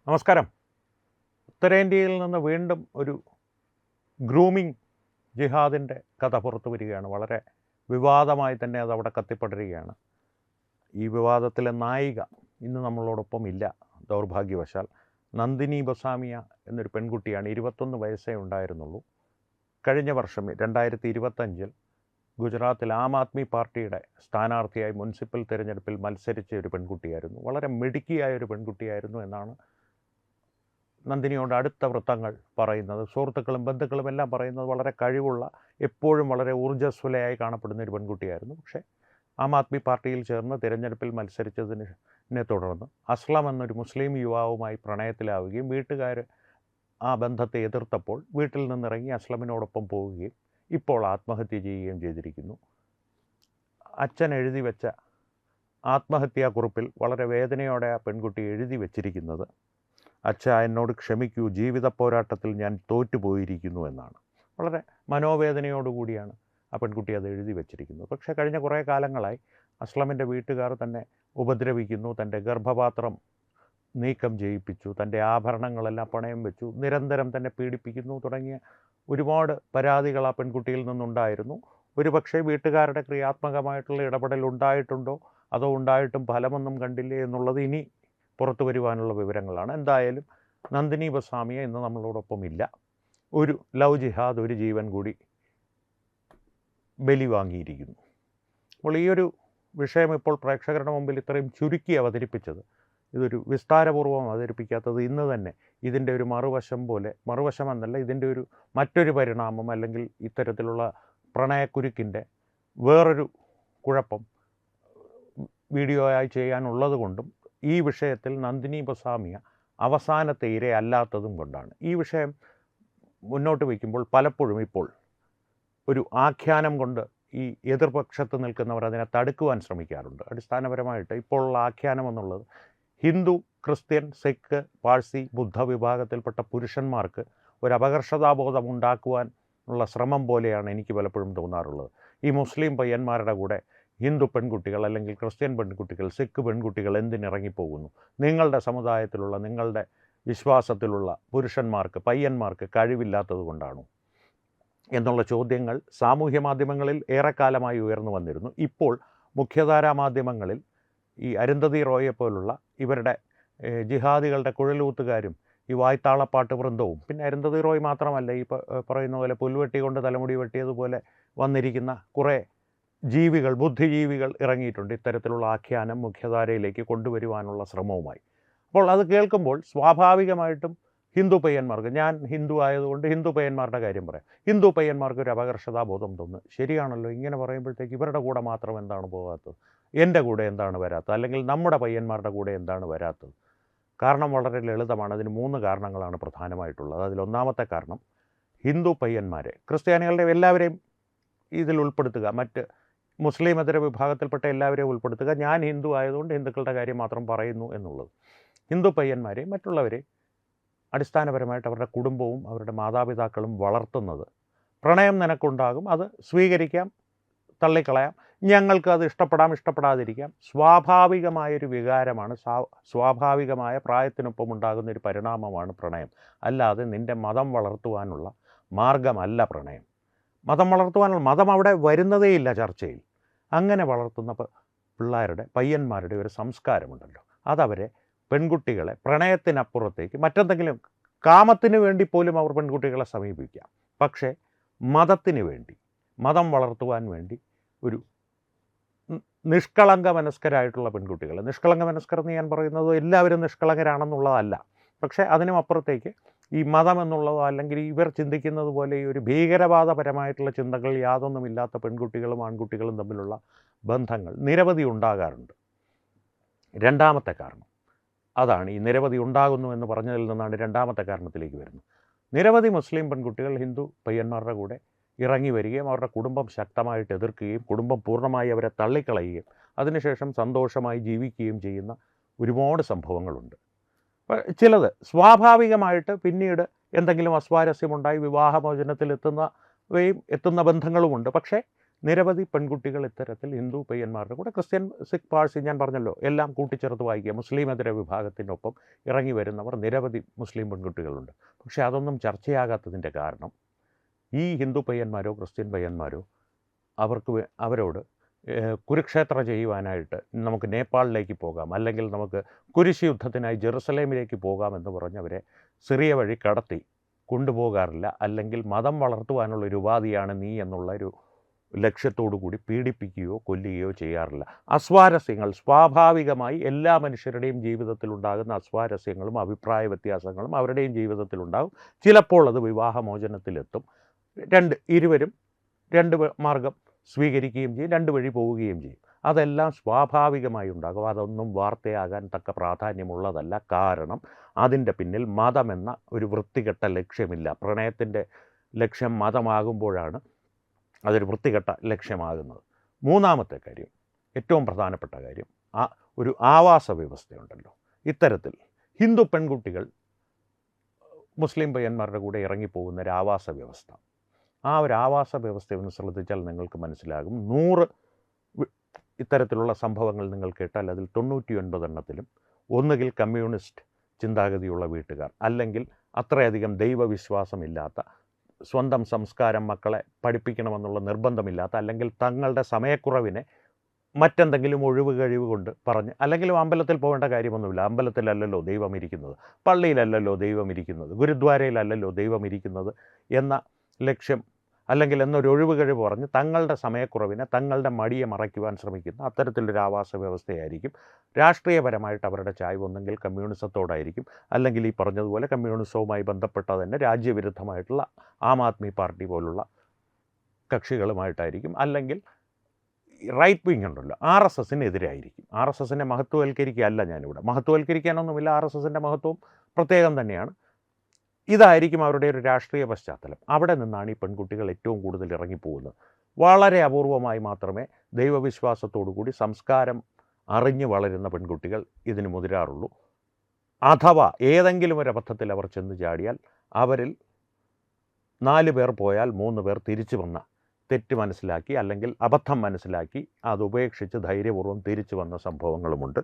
നമസ്കാരം. ഉത്തരേന്ത്യയിൽ നിന്ന് വീണ്ടും ഒരു ഗ്രൂമിംഗ് ജിഹാദിൻ്റെ കഥ പുറത്തു വരികയാണ്. വളരെ വിവാദമായി തന്നെ അതവിടെ കത്തിപ്പടരുകയാണ്. ഈ വിവാദത്തിലെ നായിക ഇന്ന് നമ്മളോടൊപ്പം ഇല്ല, ദൗർഭാഗ്യവശാൽ. നന്ദിനി ബസാമിയ എന്നൊരു പെൺകുട്ടിയാണ്. 21 വയസ്സേ ഉണ്ടായിരുന്നുള്ളൂ. കഴിഞ്ഞ വർഷം 2025 ഗുജറാത്തിൽ ആം ആദ്മി പാർട്ടിയുടെ സ്ഥാനാർത്ഥിയായി മുനിസിപ്പൽ തിരഞ്ഞെടുപ്പിൽ മത്സരിച്ച ഒരു പെൺകുട്ടിയായിരുന്നു. വളരെ മിടുക്കിയായ ഒരു പെൺകുട്ടിയായിരുന്നു എന്നാണ് നന്ദിനിയോട് അടുത്ത വൃത്തങ്ങൾ പറയുന്നത്. സുഹൃത്തുക്കളും ബന്ധുക്കളും എല്ലാം പറയുന്നത് വളരെ കഴിവുള്ള, എപ്പോഴും വളരെ ഊർജ്ജസ്വലയായി കാണപ്പെടുന്ന ഒരു പെൺകുട്ടിയായിരുന്നു. പക്ഷേ ആം ആദ്മി പാർട്ടിയിൽ ചേർന്ന് തിരഞ്ഞെടുപ്പിൽ മത്സരിച്ചതിനെ തുടർന്ന് അസ്ലം എന്നൊരു മുസ്ലിം യുവാവുമായി പ്രണയത്തിലാവുകയും വീട്ടുകാർ ആ ബന്ധത്തെ എതിർത്തപ്പോൾ വീട്ടിൽ നിന്നിറങ്ങി അസ്ലമിനോടൊപ്പം പോവുകയും ഇപ്പോൾ ആത്മഹത്യ ചെയ്യുകയും ചെയ്തിരിക്കുന്നു. അച്ഛൻ എഴുതി വെച്ച ആത്മഹത്യാക്കുറിപ്പിൽ വളരെ വേദനയോടെ ആ പെൺകുട്ടി എഴുതി വച്ചിരിക്കുന്നത്, അച്ഛാ എന്നോട് ക്ഷമിക്കൂ, ജീവിത പോരാട്ടത്തിൽ ഞാൻ തോറ്റുപോയിരിക്കുന്നു എന്നാണ്. വളരെ മനോവേദനയോടുകൂടിയാണ് ആ പെൺകുട്ടി അത് എഴുതി വച്ചിരിക്കുന്നത്. പക്ഷേ കഴിഞ്ഞ കുറേ കാലങ്ങളായി അസ്ലമിൻ്റെ വീട്ടുകാർ തന്നെ ഉപദ്രവിക്കുന്നു, തൻ്റെ ഗർഭപാത്രം നീക്കം ചെയ്യിപ്പിച്ചു, തൻ്റെ ആഭരണങ്ങളെല്ലാം പണയം വെച്ചു, നിരന്തരം തന്നെ പീഡിപ്പിക്കുന്നു തുടങ്ങിയ ഒരുപാട് പരാതികൾ ആ പെൺകുട്ടിയിൽ നിന്നുണ്ടായിരുന്നു. ഒരുപക്ഷെ വീട്ടുകാരുടെ ക്രിയാത്മകമായിട്ടുള്ള ഇടപെടൽ ഉണ്ടായിട്ടുണ്ടോ, അതോ ഉണ്ടായിട്ടും ഫലമൊന്നും കണ്ടില്ലേ എന്നുള്ളത് ഇനി പുറത്തു വരുവാനുള്ള വിവരങ്ങളാണ്. എന്തായാലും നന്ദിനി ബസാമിയ ഇന്ന് നമ്മളോടൊപ്പം ഇല്ല. ഒരു ലവ് ജിഹാദ്, ഒരു ജീവൻ കൂടി ബലി വാങ്ങിയിരിക്കുന്നു. അപ്പോൾ ഈ ഒരു വിഷയം ഇപ്പോൾ പ്രേക്ഷകരുടെ മുമ്പിൽ ഇത്രയും ചുരുക്കി അവതരിപ്പിച്ചത്, ഇതൊരു വിസ്താരപൂർവ്വം അവതരിപ്പിക്കാത്തത് ഇന്ന് തന്നെ ഇതിൻ്റെ ഒരു മറുവശമെന്നല്ല, ഇതിൻ്റെ ഒരു മറ്റൊരു പരിണാമം അല്ലെങ്കിൽ ഇത്തരത്തിലുള്ള പ്രണയക്കുരുക്കിൻ്റെ വേറൊരു കുഴപ്പം വീഡിയോയായി ചെയ്യാനുള്ളത് കൊണ്ടും ഈ വിഷയത്തിൽ നന്ദിനി ബസാമിയ അവസാനത്തെ ഇരയല്ലാത്തതും കൊണ്ടാണ്. ഈ വിഷയം മുന്നോട്ട് വയ്ക്കുമ്പോൾ പലപ്പോഴും ഇപ്പോൾ ഒരു ആഖ്യാനം കൊണ്ട് ഈ എതിർപക്ഷത്ത് നിൽക്കുന്നവർ അതിനെ തടുക്കുവാൻ ശ്രമിക്കാറുണ്ട്. അടിസ്ഥാനപരമായിട്ട് ഇപ്പോഴുള്ള ആഖ്യാനം എന്നുള്ളത് ഹിന്ദു, ക്രിസ്ത്യൻ, സിഖ്, പാഴ്സി, ബുദ്ധ വിഭാഗത്തിൽപ്പെട്ട പുരുഷന്മാർക്ക് ഒരു അപകർഷതാബോധം ഉണ്ടാക്കുവാനുള്ള ശ്രമം പോലെയാണ് എനിക്ക് പലപ്പോഴും തോന്നാറുള്ളത്. ഈ മുസ്ലിം പയ്യന്മാരുടെ കൂടെ ഹിന്ദു പെൺകുട്ടികൾ അല്ലെങ്കിൽ ക്രിസ്ത്യൻ പെൺകുട്ടികൾ, സിഖ് പെൺകുട്ടികൾ എന്തിനിറങ്ങിപ്പോകുന്നു? നിങ്ങളുടെ സമുദായത്തിലുള്ള, നിങ്ങളുടെ വിശ്വാസത്തിലുള്ള പുരുഷന്മാർക്ക്, പയ്യന്മാർക്ക് കഴിവില്ലാത്തത് കൊണ്ടാണോ എന്നുള്ള ചോദ്യങ്ങൾ സാമൂഹ്യ മാധ്യമങ്ങളിൽ ഏറെക്കാലമായി ഉയർന്നു വന്നിരുന്നു. ഇപ്പോൾ മുഖ്യധാരാ മാധ്യമങ്ങളിൽ ഈ അരുന്ധതി റോയെ പോലുള്ള ഇവരുടെ ജിഹാദികളുടെ കുഴലൂത്തുകാരും ഈ വായ്ത്താളപ്പാട്ട് വൃന്ദവും, പിന്നെ അരുന്ധതി റോയ് മാത്രമല്ല, ഈ പറയുന്ന പോലെ പുൽവെട്ടി കൊണ്ട് തലമുടി വെട്ടിയതുപോലെ വന്നിരിക്കുന്ന കുറേ ജീവികൾ, ബുദ്ധിജീവികൾ ഇറങ്ങിയിട്ടുണ്ട് ഇത്തരത്തിലുള്ള ആഖ്യാനം മുഖ്യധാരയിലേക്ക് കൊണ്ടുവരുവാനുള്ള ശ്രമവുമായി. അപ്പോൾ അത് കേൾക്കുമ്പോൾ സ്വാഭാവികമായിട്ടും ഹിന്ദു പയ്യന്മാർക്ക്, ഞാൻ ഹിന്ദു ആയതുകൊണ്ട് ഹിന്ദു പയ്യന്മാരുടെ കാര്യം പറയാം, ഹിന്ദു പയ്യന്മാർക്ക് ഒരു അപകർഷതാബോധം തോന്നുന്നു. ശരിയാണല്ലോ, ഇങ്ങനെ പറയുമ്പോഴത്തേക്ക് ഇവരുടെ കൂടെ മാത്രം എന്താണ് പോകാത്തത്, എൻ്റെ കൂടെ എന്താണ് വരാത്തത്, അല്ലെങ്കിൽ നമ്മുടെ പയ്യന്മാരുടെ കൂടെ എന്താണ് വരാത്തത്? കാരണം വളരെ ലളിതമാണ്. അതിന് 3 കാരണങ്ങളാണ് പ്രധാനമായിട്ടുള്ളത്. അതിലൊന്നാമത്തെ കാരണം, ഹിന്ദു പയ്യന്മാരെ, ക്രിസ്ത്യാനികളുടെ എല്ലാവരെയും ഇതിൽ ഉൾപ്പെടുത്തുക, മറ്റ് മുസ്ലിമേതര വിഭാഗത്തിൽപ്പെട്ട എല്ലാവരെയും ഉൾപ്പെടുത്തുക, ഞാൻ ഹിന്ദു ആയതുകൊണ്ട് ഹിന്ദുക്കളുടെ കാര്യം മാത്രം പറയുന്നു എന്നുള്ളത്. ഹിന്ദു പയ്യന്മാരെയും മറ്റുള്ളവരെ അടിസ്ഥാനപരമായിട്ട് അവരുടെ കുടുംബവും അവരുടെ മാതാപിതാക്കളും വളർത്തുന്നത്, പ്രണയം നിനക്കുണ്ടാകും, അത് സ്വീകരിക്കാം, തള്ളിക്കളയാം, ഞങ്ങൾക്ക് അത് ഇഷ്ടപ്പെടാം, ഇഷ്ടപ്പെടാതിരിക്കാം, സ്വാഭാവികമായൊരു വികാരമാണ്, സ്വാഭാവികമായ പ്രായത്തിനൊപ്പം ഉണ്ടാകുന്ന ഒരു പരിണാമമാണ് പ്രണയം. അല്ലാതെ നിൻ്റെ മതം വളർത്തുവാനുള്ള മാർഗമല്ല പ്രണയം. മതം അവിടെ വരുന്നതേയില്ല ചർച്ചയിൽ. അങ്ങനെ വളർത്തുന്ന പിള്ളേരുടെ, പയ്യന്മാരുടെ ഒരു സംസ്കാരമുണ്ടല്ലോ, അതവരെ, പെൺകുട്ടികളെ പ്രണയത്തിനപ്പുറത്തേക്ക് മറ്റെന്തെങ്കിലും കാമത്തിന് വേണ്ടി പോലും അവർ പെൺകുട്ടികളെ സമീപിക്കാം. പക്ഷേ മതത്തിന് വേണ്ടി, മതം വളർത്തുവാൻ വേണ്ടി ഒരു നിഷ്കളങ്ക മനസ്കരായിട്ടുള്ള പെൺകുട്ടികൾ, നിഷ്കളങ്ക മനസ്കർ എന്ന് ഞാൻ പറയുന്നത് എല്ലാവരും നിഷ്കളങ്കരാണെന്നുള്ളതല്ല, പക്ഷേ അതിനും അപ്പുറത്തേക്ക് ഈ മതം എന്നുള്ളതോ അല്ലെങ്കിൽ ഇവർ ചിന്തിക്കുന്നത് പോലെ ഈ ഒരു ഭീകരവാദപരമായിട്ടുള്ള ചിന്തകൾ യാതൊന്നുമില്ലാത്ത പെൺകുട്ടികളും ആൺകുട്ടികളും തമ്മിലുള്ള ബന്ധങ്ങൾ നിരവധി ഉണ്ടാകാറുണ്ട്. രണ്ടാമത്തെ കാരണം അതാണ്. ഈ നിരവധി ഉണ്ടാകുന്നു എന്ന് പറഞ്ഞതിൽ നിന്നാണ് രണ്ടാമത്തെ കാരണത്തിലേക്ക് വരുന്നത്. നിരവധി മുസ്ലിം പെൺകുട്ടികൾ ഹിന്ദു പയ്യന്മാരുടെ കൂടെ ഇറങ്ങി വരികയും അവരുടെ കുടുംബം ശക്തമായിട്ട് എതിർക്കുകയും കുടുംബം പൂർണ്ണമായി അവരെ തള്ളിക്കളയുകയും അതിനുശേഷം സന്തോഷമായി ജീവിക്കുകയും ചെയ്യുന്ന ഒരുപാട് സംഭവങ്ങളുണ്ട്. ചിലത് സ്വാഭാവികമായിട്ട് പിന്നീട് എന്തെങ്കിലും അസ്വാരസ്യമുണ്ടായി വിവാഹമോചനത്തിൽ എത്തുന്ന ബന്ധങ്ങളുമുണ്ട്. പക്ഷേ നിരവധി പെൺകുട്ടികൾ ഇത്തരത്തിൽ ഹിന്ദു പയ്യന്മാരുടെ കൂടെ ക്രിസ്ത്യൻ, സിഖ്, പാഴ്സി ഞാൻ പറഞ്ഞല്ലോ എല്ലാം കൂട്ടിച്ചേർത്ത് വായിക്കുക. മുസ്ലിമേതര വിഭാഗത്തിനൊപ്പം ഇറങ്ങി വരുന്നവർ നിരവധി മുസ്ലിം പെൺകുട്ടികളുണ്ട്. പക്ഷേ അതൊന്നും ചർച്ചയാകാത്തതിൻ്റെ കാരണം ഈ ഹിന്ദു പയ്യന്മാരോ ക്രിസ്ത്യൻ പയ്യന്മാരോ അവരോട് കുരുക്ഷേത്ര ചെയ്യുവാനായിട്ട് നമുക്ക് നേപ്പാളിലേക്ക് പോകാം, അല്ലെങ്കിൽ നമുക്ക് കുരിശ് യുദ്ധത്തിനായി ജെറുസലേമിലേക്ക് പോകാമെന്ന് പറഞ്ഞവരെ സിറിയ വഴി കടത്തി കൊണ്ടുപോകാറില്ല. അല്ലെങ്കിൽ മതം വളർത്തുവാനുള്ള ഒരു ഉപാധിയാണ് നീ എന്നുള്ള ഒരു ലക്ഷ്യത്തോടു കൂടി പീഡിപ്പിക്കുകയോ കൊല്ലുകയോ ചെയ്യാറില്ല. അസ്വാരസ്യങ്ങൾ സ്വാഭാവികമായി എല്ലാ മനുഷ്യരുടെയും ജീവിതത്തിലുണ്ടാകുന്ന അസ്വാരസ്യങ്ങളും അഭിപ്രായ വ്യത്യാസങ്ങളും അവരുടെയും ജീവിതത്തിലുണ്ടാകും. ചിലപ്പോൾ അത് വിവാഹമോചനത്തിലെത്തും. ഇരുവരും രണ്ട് മാർഗം സ്വീകരിക്കുകയും ചെയ്യും, രണ്ട് വഴി പോവുകയും ചെയ്യും. അതെല്ലാം സ്വാഭാവികമായി ഉണ്ടാകും. അതൊന്നും വാർത്തയാകാൻ തക്ക പ്രാധാന്യമുള്ളതല്ല. കാരണം അതിൻ്റെ പിന്നിൽ മതമെന്ന ഒരു വൃത്തികെട്ട ലക്ഷ്യമില്ല. പ്രണയത്തിൻ്റെ ലക്ഷ്യം മതമാകുമ്പോഴാണ് അതൊരു വൃത്തികെട്ട ലക്ഷ്യമാകുന്നത്. മൂന്നാമത്തെ കാര്യം, ഏറ്റവും പ്രധാനപ്പെട്ട കാര്യം, ഒരു ആവാസ വ്യവസ്ഥയുണ്ടല്ലോ. ഇത്തരത്തിൽ ഹിന്ദു പെൺകുട്ടികൾ മുസ്ലിം പയ്യന്മാരുടെ കൂടെ ഇറങ്ങിപ്പോകുന്ന ഒരു ആവാസ വ്യവസ്ഥ, ആ ഒരു ആവാസ വ്യവസ്ഥയൊന്ന് ശ്രദ്ധിച്ചാൽ നിങ്ങൾക്ക് മനസ്സിലാകും. 100 ഇത്തരത്തിലുള്ള സംഭവങ്ങൾ നിങ്ങൾ കേട്ടാൽ അതിൽ 99 എണ്ണത്തിലും ഒന്നുകിൽ കമ്മ്യൂണിസ്റ്റ് ചിന്താഗതിയുള്ള വീട്ടുകാർ, അല്ലെങ്കിൽ അത്രയധികം ദൈവവിശ്വാസമില്ലാത്ത, സ്വന്തം സംസ്കാരം മക്കളെ പഠിപ്പിക്കണമെന്നുള്ള നിർബന്ധമില്ലാത്ത, അല്ലെങ്കിൽ തങ്ങളുടെ സമയക്കുറവിനെ മറ്റെന്തെങ്കിലും ഒഴിവ് കഴിവ് കൊണ്ട് പറഞ്ഞ്, അല്ലെങ്കിലും അമ്പലത്തിൽ പോകേണ്ട കാര്യമൊന്നുമില്ല, അമ്പലത്തിലല്ലല്ലോ ദൈവം ഇരിക്കുന്നത്, പള്ളിയിലല്ലല്ലോ ദൈവം ഇരിക്കുന്നത്, ഗുരുദ്വാരയിലല്ലല്ലോ ദൈവം ഇരിക്കുന്നത് എന്ന ലക്ഷ്യം, അല്ലെങ്കിൽ എന്നൊരു ഒഴിവ് കഴിവ് പറഞ്ഞ് തങ്ങളുടെ സമയക്കുറവിനെ, തങ്ങളുടെ മടിയെ മറയ്ക്കുവാൻ ശ്രമിക്കുന്ന അത്തരത്തിലൊരു ആവാസ വ്യവസ്ഥയായിരിക്കും. രാഷ്ട്രീയപരമായിട്ട് അവരുടെ ചായ്വ് ഒന്നെങ്കിൽ കമ്മ്യൂണിസത്തോടായിരിക്കും, അല്ലെങ്കിൽ ഈ പറഞ്ഞതുപോലെ കമ്മ്യൂണിസവുമായി ബന്ധപ്പെട്ട തന്നെ രാജ്യവിരുദ്ധമായിട്ടുള്ള ആം ആദ്മി പാർട്ടി പോലുള്ള കക്ഷികളുമായിട്ടായിരിക്കും, അല്ലെങ്കിൽ റൈറ്റ് വിങ് ഉണ്ടല്ലോ RSSനെതിരായിരിക്കും. RSSനെ മഹത്വവൽക്കരിക്കുകയല്ല ഞാനിവിടെ, മഹത്വവൽക്കരിക്കാനൊന്നുമില്ല, RSSൻ്റെ മഹത്വം പ്രത്യേകം തന്നെയാണ്. ഇതായിരിക്കും അവരുടെ ഒരു രാഷ്ട്രീയ പശ്ചാത്തലം. അവിടെ നിന്നാണ് ഈ പെൺകുട്ടികൾ ഏറ്റവും കൂടുതൽ ഇറങ്ങിപ്പോകുന്നത്. വളരെ അപൂർവമായി മാത്രമേ ദൈവവിശ്വാസത്തോടു കൂടി സംസ്കാരം അറിഞ്ഞു വളരുന്ന പെൺകുട്ടികൾ ഇതിന് മുതിരാറുള്ളൂ. അഥവാ ഏതെങ്കിലും ഒരു അബദ്ധത്തിൽ അവർ ചെന്ന് ചാടിയാൽ അവരിൽ 4 പേർ പോയാൽ 3 പേർ തിരിച്ചു വന്ന തെറ്റ് മനസ്സിലാക്കി, അല്ലെങ്കിൽ അബദ്ധം മനസ്സിലാക്കി അത് ഉപേക്ഷിച്ച് ധൈര്യപൂർവ്വം തിരിച്ചു വന്ന സംഭവങ്ങളുമുണ്ട്.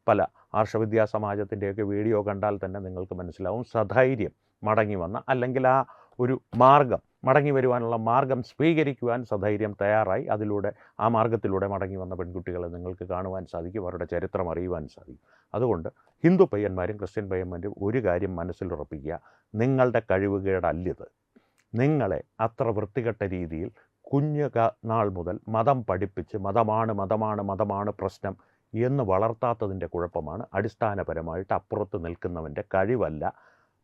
പല ആർഷവിദ്യാ സമാജത്തിൻ്റെയൊക്കെ വീഡിയോ കണ്ടാൽ തന്നെ നിങ്ങൾക്ക് മനസ്സിലാവും. സധൈര്യം മടങ്ങി വന്ന, അല്ലെങ്കിൽ ആ ഒരു മാർഗം, മടങ്ങി വരുവാനുള്ള മാർഗം സ്വീകരിക്കുവാൻ സധൈര്യം തയ്യാറായി അതിലൂടെ, ആ മാർഗത്തിലൂടെ മടങ്ങി വന്ന പെൺകുട്ടികളെ നിങ്ങൾക്ക് കാണുവാൻ സാധിക്കും, അവരുടെ ചരിത്രം അറിയുവാൻ സാധിക്കും. അതുകൊണ്ട് ഹിന്ദു പയ്യന്മാരും ക്രിസ്ത്യൻ പയ്യന്മാരും ഒരു കാര്യം മനസ്സിലുറപ്പിക്കുക, നിങ്ങളുടെ കഴിവുകേടല്ലിത്. നിങ്ങളെ അത്ര വൃത്തികെട്ട രീതിയിൽ കുഞ്ഞു നാൾ മുതൽ മതം പഠിപ്പിച്ച് മതമാണ് പ്രശ്നം എന്ന് വളർത്താത്തതിൻ്റെ കുഴപ്പമാണ്. അടിസ്ഥാനപരമായിട്ട് അപ്പുറത്ത് നിൽക്കുന്നവൻ്റെ കഴിവല്ല.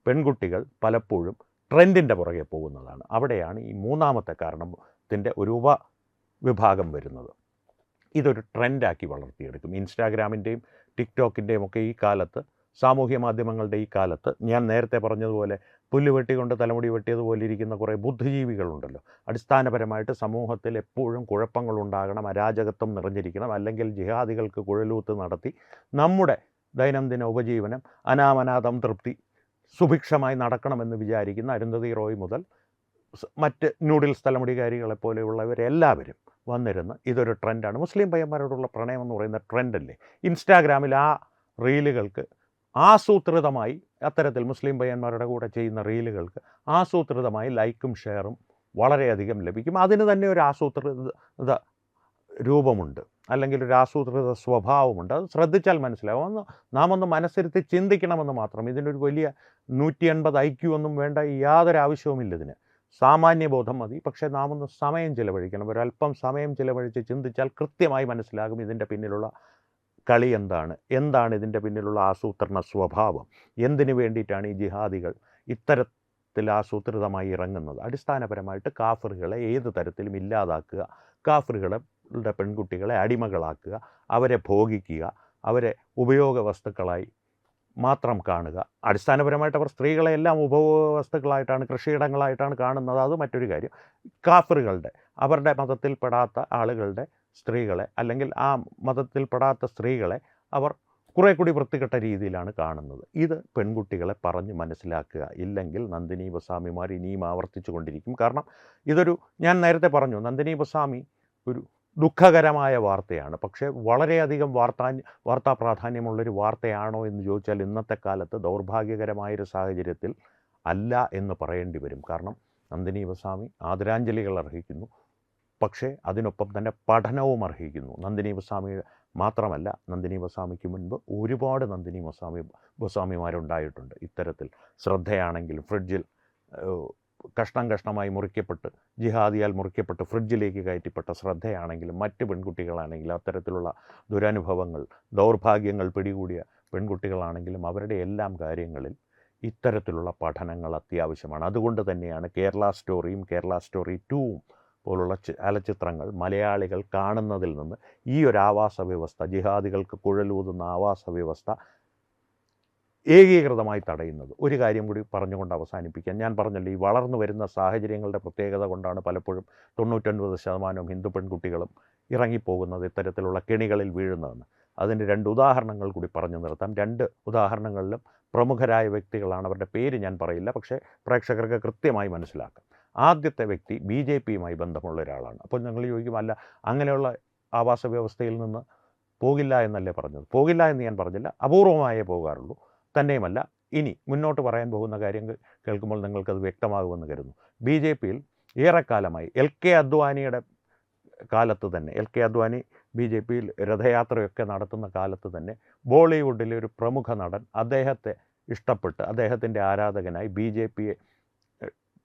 പെൺകുട്ടികൾ പലപ്പോഴും ട്രെൻഡിൻ്റെ പുറകെ പോകുന്നതാണ്. അവിടെയാണ് ഈ മൂന്നാമത്തെ കാരണത്തിൻ്റെ ഒരു ഉപവിഭാഗം വരുന്നത്. ഇതൊരു ട്രെൻഡാക്കി വളർത്തിയെടുക്കും. ഇൻസ്റ്റാഗ്രാമിൻ്റെയും ടിക്ടോക്കിൻ്റെയും ഒക്കെ ഈ കാലത്ത്, സാമൂഹ്യ മാധ്യമങ്ങളുടെ ഈ കാലത്ത്, ഞാൻ നേരത്തെ പറഞ്ഞതുപോലെ പുല്ല് വെട്ടിക്കൊണ്ട് തലമുടി വെട്ടിയതുപോലെ ഇരിക്കുന്ന കുറേ ബുദ്ധിജീവികളുണ്ടല്ലോ. അടിസ്ഥാനപരമായിട്ട് സമൂഹത്തിൽ എപ്പോഴും കുഴപ്പങ്ങളുണ്ടാകണം, അരാജകത്വം നിറഞ്ഞിരിക്കണം, അല്ലെങ്കിൽ ജിഹാദികൾക്ക് കുഴലൂത്ത് നടത്തി നമ്മുടെ ദൈനംദിന ഉപജീവനം അനാമനാഥം തൃപ്തി സുഭിക്ഷമായി നടക്കണമെന്ന് വിചാരിക്കുന്ന അരുന്ധതി റോയ് മുതൽ മറ്റ് നൂഡിൽസ് തലമുടികാരികളെപ്പോലെയുള്ളവരെല്ലാവരും വന്നിരുന്ന് ഇതൊരു ട്രെൻഡാണ്. മുസ്ലിം പയ്യന്മാരോടുള്ള പ്രണയം എന്ന് പറയുന്ന ട്രെൻഡല്ലേ. ഇൻസ്റ്റാഗ്രാമിൽ ആ റീലുകൾക്ക് ആസൂത്രിതമായി, അത്തരത്തിൽ മുസ്ലിം പയ്യന്മാരുടെ കൂടെ ചെയ്യുന്ന റീലുകൾക്ക് ആസൂത്രിതമായി ലൈക്കും ഷെയറും വളരെയധികം ലഭിക്കും. അതിന് തന്നെ ഒരു ആസൂത്രിത രൂപമുണ്ട്, അല്ലെങ്കിൽ ഒരു ആസൂത്രിത സ്വഭാവമുണ്ട്. അത് ശ്രദ്ധിച്ചാൽ മനസ്സിലാവും. നാം ഒന്ന് മനസ്സിരുത്തി ചിന്തിക്കണമെന്ന് മാത്രം. ഇതിനൊരു വലിയ 180 IQ ഒന്നും വേണ്ട, യാതൊരു ആവശ്യവുമില്ല ഇതിന്. സാമാന്യബോധം മതി. പക്ഷേ നാം ഒന്ന് സമയം ചിലവഴിക്കണം. ഒരല്പം സമയം ചിലവഴിച്ച് ചിന്തിച്ചാൽ കൃത്യമായി മനസ്സിലാകും ഇതിൻ്റെ പിന്നിലുള്ള കളി എന്താണ് ഇതിൻ്റെ പിന്നിലുള്ള ആസൂത്രണ സ്വഭാവം, എന്തിനു വേണ്ടിയിട്ടാണ് ഈ ജിഹാദികൾ ഇത്തരത്തിൽ ആസൂത്രിതമായി ഇറങ്ങുന്നത്. അടിസ്ഥാനപരമായിട്ട് കാഫറുകളെ ഏത് തരത്തിലും ഇല്ലാതാക്കുക, കാഫറുകളുടെ പെൺകുട്ടികളെ അടിമകളാക്കുക, അവരെ ഭോഗിക്കുക, അവരെ ഉപയോഗ വസ്തുക്കളായി മാത്രം കാണുക. അടിസ്ഥാനപരമായിട്ട് അവർ സ്ത്രീകളെല്ലാം ഉപഭോഗ വസ്തുക്കളായിട്ടാണ്, കൃഷിയിടങ്ങളായിട്ടാണ് കാണുന്നത്. അത് മറ്റൊരു കാര്യം. കാഫറുകളുടെ, അവരുടെ മതത്തിൽപ്പെടാത്ത ആളുകളുടെ സ്ത്രീകളെ, അല്ലെങ്കിൽ ആ മതത്തിൽപ്പെടാത്ത സ്ത്രീകളെ അവർ കുറേ കൂടി വൃത്തികെട്ട രീതിയിലാണ് കാണുന്നത്. ഇത് പെൺകുട്ടികളെ പറഞ്ഞ് മനസ്സിലാക്കുക. ഇല്ലെങ്കിൽ നന്ദിനി ബസാമിമാർ ഇനിയും ആവർത്തിച്ചു കൊണ്ടിരിക്കും. കാരണം ഇതൊരു, ഞാൻ നേരത്തെ പറഞ്ഞു, നന്ദിനി ബസാമി ഒരു ദുഃഖകരമായ വാർത്തയാണ്. പക്ഷേ വളരെയധികം വാർത്താ പ്രാധാന്യമുള്ളൊരു വാർത്തയാണോ എന്ന് ചോദിച്ചാൽ ഇന്നത്തെ കാലത്ത് ദൗർഭാഗ്യകരമായൊരു സാഹചര്യത്തിൽ അല്ല എന്ന് പറയേണ്ടി വരും. കാരണം നന്ദിനി ഗോസ്വാമി ആദരാഞ്ജലികൾ അർഹിക്കുന്നു, പക്ഷേ അതിനൊപ്പം തന്നെ പഠനവും അർഹിക്കുന്നു. നന്ദിനി ഗോസ്വാമി മാത്രമല്ല, നന്ദിനി ഗോസ്വാമിക്ക് മുൻപ് ഒരുപാട് നന്ദിനി ഗോസ്വാമിമാരുണ്ടായിട്ടുണ്ട്. ഇത്തരത്തിൽ ശ്രദ്ധയാണെങ്കിലും ഫ്രിഡ്ജിൽ കഷ്ണം കഷ്ണമായി മുറിക്കപ്പെട്ട് ജിഹാദിയാൽ മുറിക്കപ്പെട്ട് ഫ്രിഡ്ജിലേക്ക് കയറ്റിപ്പെട്ട ശ്രദ്ധയാണെങ്കിലും മറ്റ് പെൺകുട്ടികളാണെങ്കിലും അത്തരത്തിലുള്ള ദുരനുഭവങ്ങൾ ദൗർഭാഗ്യങ്ങൾ പിടികൂടിയ പെൺകുട്ടികളാണെങ്കിലും അവരുടെ എല്ലാം കാര്യങ്ങളിൽ ഇത്തരത്തിലുള്ള പഠനങ്ങൾ അത്യാവശ്യമാണ്. അതുകൊണ്ട് തന്നെയാണ് കേരള സ്റ്റോറിയും കേരള സ്റ്റോറി 2 പോലുള്ള ചലച്ചിത്രങ്ങൾ മലയാളികൾ കാണുന്നതിൽ നിന്ന് ഈ ഒരു ആവാസ വ്യവസ്ഥ, ജിഹാദികൾക്ക് കുഴലൂതുന്ന ആവാസ വ്യവസ്ഥ ഏകീകൃതമായി തടയുന്നത്. ഒരു കാര്യം കൂടി പറഞ്ഞുകൊണ്ട് അവസാനിപ്പിക്കാൻ, ഞാൻ പറഞ്ഞല്ലോ ഈ വളർന്നു വരുന്ന സാഹചര്യങ്ങളുടെ പ്രത്യേകത കൊണ്ടാണ് പലപ്പോഴും 99% ഹിന്ദു പെൺകുട്ടികളും ഇറങ്ങിപ്പോകുന്നത്, ഇത്തരത്തിലുള്ള കെണികളിൽ വീഴുന്നതെന്ന്. അതിന് 2 ഉദാഹരണങ്ങൾ കൂടി പറഞ്ഞു നിർത്താം. 2 ഉദാഹരണങ്ങളിലും പ്രമുഖരായ വ്യക്തികളാണ്. അവരുടെ പേര് ഞാൻ പറയില്ല, പക്ഷേ പ്രേക്ഷകർക്ക് കൃത്യമായി മനസ്സിലാക്കാം. ആദ്യത്തെ വ്യക്തി BJPയുമായി ബന്ധമുള്ള ഒരാളാണ്. അപ്പോൾ ഞങ്ങൾ ചോദിക്കും, അല്ല അങ്ങനെയുള്ള ആവാസ വ്യവസ്ഥയിൽ നിന്ന് പോകില്ല എന്നല്ലേ പറഞ്ഞത്? പോകില്ല എന്ന് ഞാൻ പറഞ്ഞില്ല, അപൂർവമായേ പോകാറുള്ളൂ. തന്നെയുമല്ല, ഇനി മുന്നോട്ട് പറയാൻ പോകുന്ന കാര്യങ്ങൾ കേൾക്കുമ്പോൾ നിങ്ങൾക്കത് വ്യക്തമാകുമെന്ന് കരുതുന്നു. BJPയിൽ ഏറെക്കാലമായി LK അദ്വാനിയുടെ കാലത്ത് തന്നെ, LK അദ്വാനി BJPയിൽ രഥയാത്രയൊക്കെ നടത്തുന്ന കാലത്ത് തന്നെ ബോളിവുഡിലെ ഒരു പ്രമുഖ നടൻ അദ്ദേഹത്തെ ഇഷ്ടപ്പെട്ട് അദ്ദേഹത്തിൻ്റെ ആരാധകനായി BJPയെ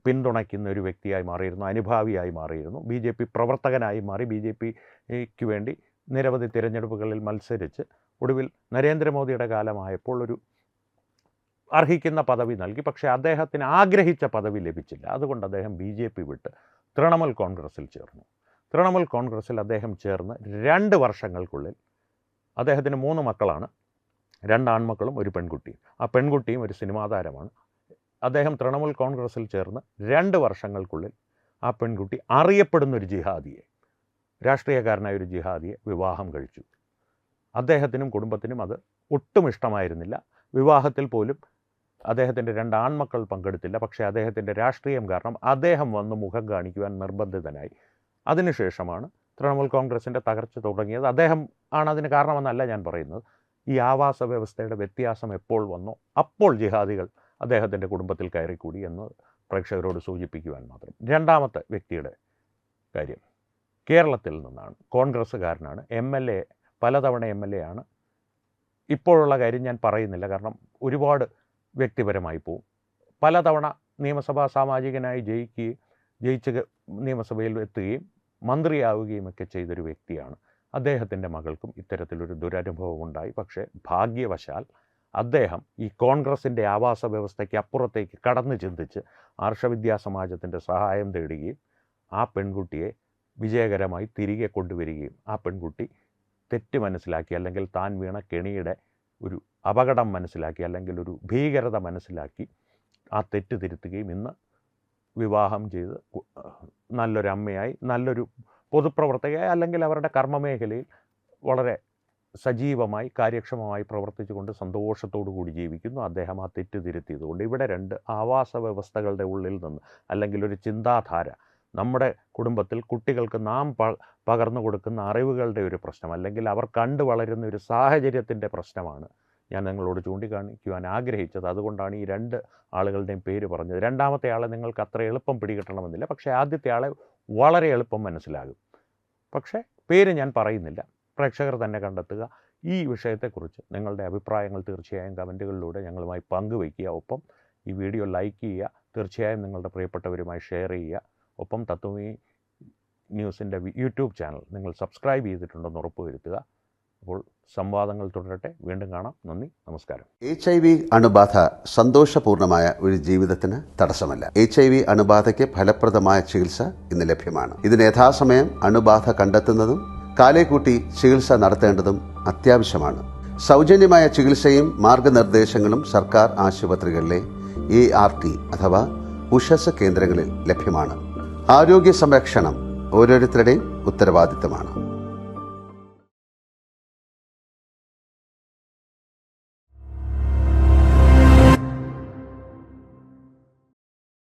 പിന്തുണയ്ക്കുന്ന ഒരു വ്യക്തിയായി മാറിയിരുന്നു, അനുഭാവിയായി മാറിയിരുന്നു. BJP പ്രവർത്തകനായി മാറി. BJPക്ക് വേണ്ടി നിരവധി തിരഞ്ഞെടുപ്പുകളിൽ മത്സരിച്ച് ഒടുവിൽ നരേന്ദ്രമോദിയുടെ കാലമായപ്പോൾ ഒരു അർഹിക്കുന്ന പദവി നൽകി. പക്ഷേ അദ്ദേഹത്തിന് ആഗ്രഹിച്ച പദവി ലഭിച്ചില്ല. അതുകൊണ്ട് അദ്ദേഹം BJP വിട്ട് തൃണമൂൽ കോൺഗ്രസ്സിൽ ചേർന്നു. തൃണമൂൽ കോൺഗ്രസ്സിൽ അദ്ദേഹം ചേർന്ന് 2 വർഷങ്ങൾക്കുള്ളിൽ അദ്ദേഹത്തിന് 3 മക്കളാണ്, 2 ആൺമക്കളും ഒരു പെൺകുട്ടിയും. ആ പെൺകുട്ടിയും ഒരു സിനിമാ താരമാണ്. അദ്ദേഹം തൃണമൂൽ കോൺഗ്രസ്സിൽ ചേർന്ന് 2 വർഷങ്ങൾക്കുള്ളിൽ ആ പെൺകുട്ടി അറിയപ്പെടുന്നൊരു ജിഹാദിയെ, രാഷ്ട്രീയക്കാരനായ ഒരു ജിഹാദിയെ വിവാഹം കഴിച്ചു. അദ്ദേഹത്തിനും കുടുംബത്തിനും അത് ഒട്ടും ഇഷ്ടമായിരുന്നില്ല. വിവാഹത്തിൽ പോലും അദ്ദേഹത്തിൻ്റെ 2 ആൺമക്കൾ പങ്കെടുത്തില്ല. പക്ഷേ അദ്ദേഹത്തിൻ്റെ രാഷ്ട്രീയം കാരണം അദ്ദേഹം വന്ന് മുഖം കാണിക്കുവാൻ നിർബന്ധിതനായി. അതിനുശേഷമാണ് തൃണമൂൽ കോൺഗ്രസിൻ്റെ തകർച്ച തുടങ്ങിയത്. അദ്ദേഹം ആണ് അതിന് കാരണമെന്നല്ല ഞാൻ പറയുന്നത്. ഈ ആവാസ വ്യവസ്ഥയുടെ വ്യത്യാസം എപ്പോൾ വന്നോ അപ്പോൾ ജിഹാദികൾ അദ്ദേഹത്തിൻ്റെ കുടുംബത്തിൽ കയറിക്കൂടി എന്ന് പ്രേക്ഷകരോട് സൂചിപ്പിക്കുവാൻ മാത്രം. 2ാമത്തെ വ്യക്തിയുടെ കാര്യം കേരളത്തിൽ നിന്നാണ്. കോൺഗ്രസ്സുകാരനാണ്, MLA, പലതവണ MLA ആണ്. ഇപ്പോഴുള്ള കാര്യം ഞാൻ പറയുന്നില്ല, കാരണം ഒരുപാട് വ്യക്തിപരമായി പോവും. പലതവണ നിയമസഭാ സാമാജികനായി ജയിച്ച് നിയമസഭയിൽ എത്തുകയും മന്ത്രിയാവുകയും ഒക്കെ ചെയ്തൊരു വ്യക്തിയാണ്. അദ്ദേഹത്തിൻ്റെ മകൾക്കും ഇത്തരത്തിലൊരു ദുരനുഭവം ഉണ്ടായി. പക്ഷേ ഭാഗ്യവശാൽ അദ്ദേഹം ഈ കോൺഗ്രസിൻ്റെ ആവാസ വ്യവസ്ഥയ്ക്ക് അപ്പുറത്തേക്ക് കടന്നു ചിന്തിച്ച് ആർഷവിദ്യാ സമാജത്തിൻ്റെ സഹായം തേടുകയും ആ പെൺകുട്ടിയെ വിജയകരമായി തിരികെ കൊണ്ടുവരികയും ആ പെൺകുട്ടി തെറ്റ് മനസ്സിലാക്കി, അല്ലെങ്കിൽ താൻ വീണ കെണിയുടെ ഒരു അപകടം മനസ്സിലാക്കി, അല്ലെങ്കിൽ ഒരു ഭീകരത മനസ്സിലാക്കി ആ തെറ്റ് തിരുത്തുകയും ഇന്ന് വിവാഹം ചെയ്ത് നല്ലൊരമ്മയായി, നല്ലൊരു പൊതുപ്രവർത്തകയായി, അല്ലെങ്കിൽ അവരുടെ കർമ്മമേഖലയിൽ വളരെ സജീവമായി കാര്യക്ഷമമായി പ്രവർത്തിച്ചുകൊണ്ട് സന്തോഷത്തോടു കൂടി ജീവിക്കുന്നു. അദ്ദേഹം ആ തെറ്റ് തിരുത്തിയതുകൊണ്ട് ഇവിടെ 2 ആവാസ വ്യവസ്ഥകളുടെ ഉള്ളിൽ നിന്ന്, അല്ലെങ്കിൽ ഒരു ചിന്താധാര, നമ്മുടെ കുടുംബത്തിൽ കുട്ടികൾക്ക് നാം പകർന്നു കൊടുക്കുന്ന അറിവുകളുടെ ഒരു പ്രശ്നം, അല്ലെങ്കിൽ അവർ കണ്ടു വളരുന്ന ഒരു സാഹചര്യത്തിൻ്റെ പ്രശ്നമാണ് ഞാൻ നിങ്ങളോട് ചൂണ്ടിക്കാണിക്കുവാൻ ആഗ്രഹിച്ചത്. അതുകൊണ്ടാണ് ഈ 2 ആളുകളുടെയും പേര് പറഞ്ഞത്. 2ാമത്തെ ആളെ നിങ്ങൾക്ക് അത്ര എളുപ്പം പിടികിട്ടണമെന്നില്ല, പക്ഷേ ആദ്യത്തെ ആളെ വളരെ എളുപ്പം മനസ്സിലാകും. പക്ഷേ പേര് ഞാൻ പറയുന്നില്ല, പ്രേക്ഷകർ തന്നെ കണ്ടെത്തുക. ഈ വിഷയത്തെക്കുറിച്ച് നിങ്ങളുടെ അഭിപ്രായങ്ങൾ തീർച്ചയായും കമൻറ്റുകളിലൂടെ ഞങ്ങളുമായി പങ്കുവയ്ക്കുക. ഒപ്പം ഈ വീഡിയോ ലൈക്ക് ചെയ്യുക, തീർച്ചയായും നിങ്ങളുടെ പ്രിയപ്പെട്ടവരുമായി ഷെയർ ചെയ്യുക. ഒപ്പം തത്വമി ന്യൂസിൻ്റെ യൂട്യൂബ് ചാനൽ നിങ്ങൾ സബ്സ്ക്രൈബ് ചെയ്തിട്ടുണ്ടെന്ന് ഉറപ്പുവരുത്തുക. അപ്പോൾ സംവാദങ്ങൾ തുടരട്ടെ. വീണ്ടും കാണാം. നന്ദി, നമസ്കാരം. HIV അണുബാധ സന്തോഷപൂർണമായ ഒരു ജീവിതത്തിന് തടസ്സമല്ല. HIV അണുബാധയ്ക്ക് ഫലപ്രദമായ ചികിത്സ ഇന്ന് ലഭ്യമാണ്. ഇതിന് യഥാസമയം അണുബാധ കണ്ടെത്തുന്നതും കാലേക്കൂട്ടി ചികിത്സ നടത്തേണ്ടതും അത്യാവശ്യമാണ്. സൗജന്യമായ ചികിത്സയും മാർഗനിർദ്ദേശങ്ങളും സർക്കാർ ആശുപത്രികളിലെ ART അഥവാ ഉഷസ് കേന്ദ്രങ്ങളിൽ ലഭ്യമാണ്. ആരോഗ്യ സംരക്ഷണം ഓരോരുത്തരുടെയും ഉത്തരവാദിത്തമാണ്.